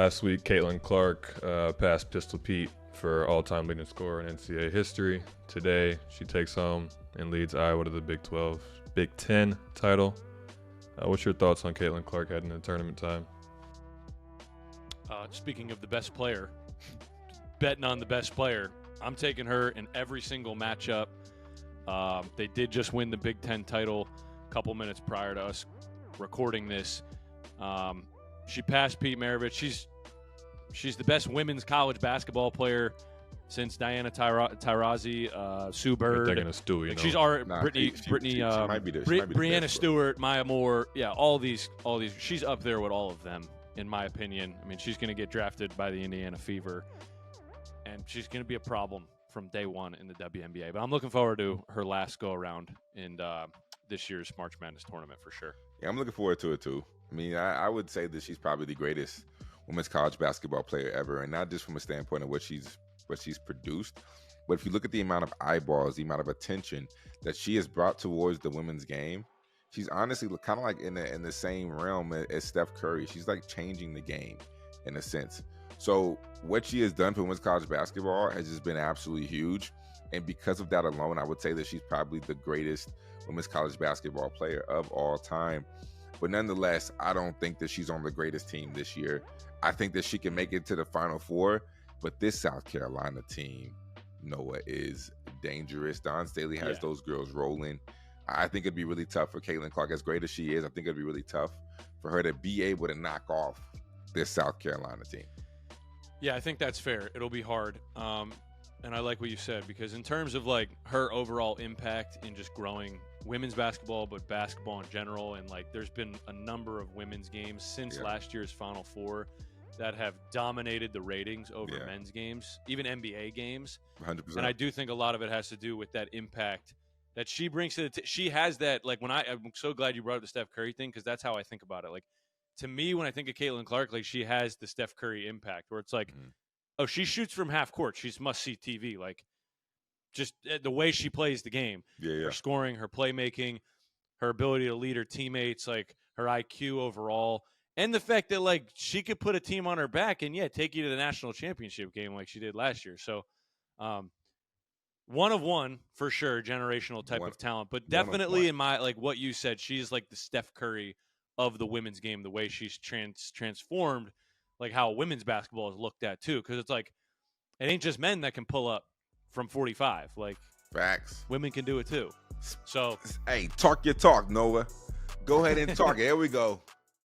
Last week, Caitlin Clark passed Pistol Pete for all-time leading scorer in NCAA history. Today, she takes home and leads Iowa to the Big 12, Big 10 title. What's your thoughts on Caitlin Clark heading into tournament time? Speaking of the best player, betting on the best player, I'm taking her in every single matchup. They did just win the Big 10 title a couple minutes prior to us recording this. She passed Pete Maravich. She's the best women's college basketball player since Diana Taurasi, Sue Bird. You're taking a stew, you know. She's already Brianna Stewart, Maya Moore. Yeah, all these. She's up there with all of them, in my opinion. I mean, she's going to get drafted by the Indiana Fever, and she's going to be a problem from day one in the WNBA. But I'm looking forward to her last go around in this year's March Madness tournament for sure. Yeah, I'm looking forward to it too. I mean, I would say that she's probably the greatest women's college basketball player ever, and not just from a standpoint of what she's produced, but if you look at the amount of eyeballs, the amount of attention that she has brought towards the women's game, she's honestly kind of like in the same realm as Steph Curry. She's like changing the game in a sense. So what she has done for women's college basketball has just been absolutely huge, and because of that alone, I would say that she's probably the greatest women's college basketball player of all time. But nonetheless, I don't think that she's on the greatest team this year. I think that she can make it to the Final Four, but this South Carolina team, Noah, is dangerous. Dawn Staley has those girls rolling. I think it'd be really tough for Caitlin Clark, as great as she is. I think it'd be really tough for her to be able to knock off this South Carolina team. Yeah, I think that's fair. It'll be hard. And I like what you said, because in terms of like her overall impact in just growing women's basketball, but basketball in general, and like there's been a number of women's games since last year's Final Four that have dominated the ratings over men's games, even NBA games. 100%. And I do think a lot of it has to do with that impact that she brings to she has that, like I'm so glad you brought up the Steph Curry thing, because that's how I think about it. Like, to me, when I think of Caitlin Clark, like she has the Steph Curry impact where it's like, oh, she shoots from half court. She's must-see TV. Like, just the way she plays the game. Her scoring, her playmaking, her ability to lead her teammates, like her IQ overall. And the fact that, like, she could put a team on her back and, take you to the national championship game like she did last year. So, one of one, for sure, generational type of talent. But definitely in my, like what you said, she's like the Steph Curry of the women's game, the way she's transformed like how women's basketball is looked at too, because it's like it ain't just men that can pull up from 45. Like, facts, women can do it too. So hey, talk your talk, Noah. Go ahead and talk it. Here we go.